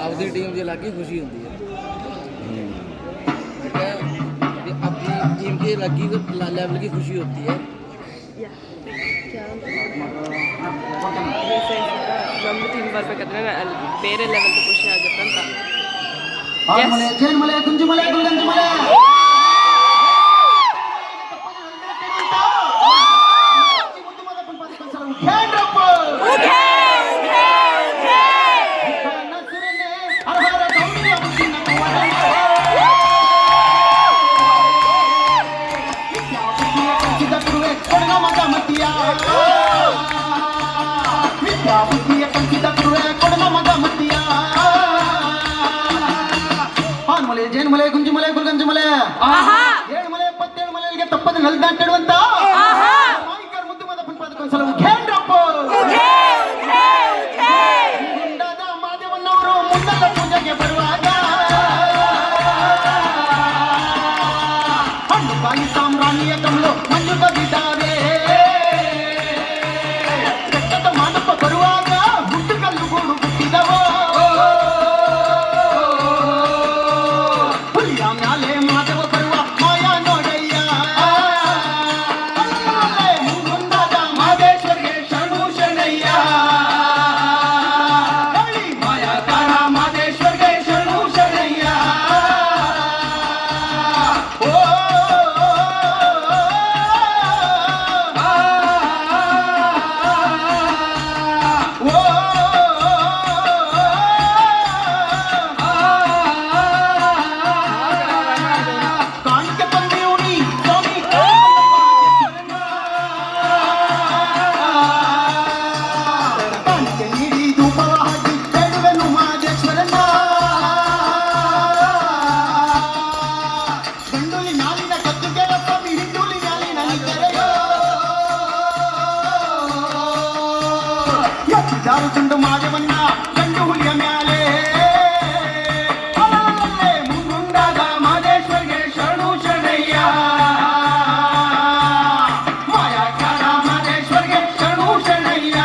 ਆਪਦੀ ਟੀਮ ਦੀ ਅਲੱਗ ਹੀ ਖੁਸ਼ੀ ਹੁੰਦੀ ਹੈ। अपनी टीम की अलग ही लेवल की खुशी होती है। ನಮ್ಮ ಟೀಮ್ ಬರ್ಬೇಕಾದ್ರೆ ಬೇರೆ ಲೆವೆಲ್ ಖುಷಿ ಆಗುತ್ತೆ ಅಂತ. ಜೇನುಮಲೆ ಗುಂಜುಮಲೆ ಗುಲ್ಗಂಜುಮಲೆ ಏಳುಮಲೆ 77 ಮಲೆಗೆ ತಪ್ಪದೆ ನಲ್ದಾಟಿಡುವಂತ ಮುದ್ದು ಮದ ಪದಕ್ಕೊಂದ್ಸಲ ಖೇಂಡ್ರಪ್ಪ ಗುಂಡಾದ ಮಾದೇವನ್ನವರು ಮುಂದಲ್ಲ ಪೂಜೆಗೆ ಬರುವಾಗ ಹಣ್ಣು ಕಾಯಿ ಸಾಮ್ರಾಣಿಯ ಕಮಲು ಮಂಜು ಕವಿದಾವೆ ಬೆಟ್ಟದ ಮಾದಪ್ಪ ಬರುವಾಗ ಗುಡ್ಡು ಕಲ್ಲು ಗೂಡು ಹುಟ್ಟಿದವೋ ಮ್ಯಾಲೆ ಮಾಧವ ಬರುವ ಮಾಯಾ ನೋಡಯ್ಯ ಮುಂದಾದ ಮಾದೇಶ್ವರಿಗೆ ಶರಣು ಶರಣಯ್ಯ ಮಾಯಾಕಾರ ಮಾದೇಶ್ವರಿಗೆ ಶರಣು ಶರಣಯ್ಯ ಯಾರು ತುಂಡು ಮಾದೇವನ್ನ ಗಂಡು ಹುಲಿಯ ಮ್ಯಾಲೆ ಮುಂದಾದ ಮಾದೇಶ್ವರಿಗೆ ಶರಣು ಶರಣಯ್ಯ ಮಾಯಾಕಾರ ಮಾದೇಶ್ವರಿಗೆ ಶರಣು ಶರಣಯ್ಯ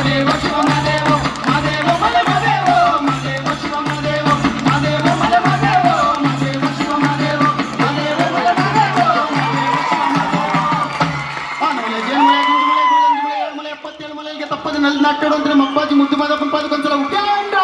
ಮಾದೇವ ಶಿವ ಮಾದೇವ ಮಾದೇವ ಮಲೆ ಮಾದೇವ ಮಾದೇವ ಶಿವ ಮಾದೇವ ಮಾದೇವ ಮಲೆ ಮಾದೇವ ಮಾದೇವ ಶಿವ ಮಾದೇವ ಮಾದೇವ ಮಲೆ ಮಾದೇವ ಮಾದೇವ ಶಿವ ಮಾದೇವ ಆನಮಲೆ ಜೇನುಮಲೆ ಗುಂಡುಮಲೆ ಗುಳಂಜುಮಲೆ ಏಳುಮಲೆ 77 ಮಲೆಗೆ ತಪ್ಪದೆ ನಲ್ಲಿ ನಾಟ್ಟಾಡು ಅಂದ್ರೆ ಮಪ್ಪಾಜಿ ಮುದ್ದು ಮಾದಪ್ಪನ ಪಾದಕ್ಕೊಂದ್ಸಲ ಹುಟ್ಟ್ಯಾಂಡ್ರ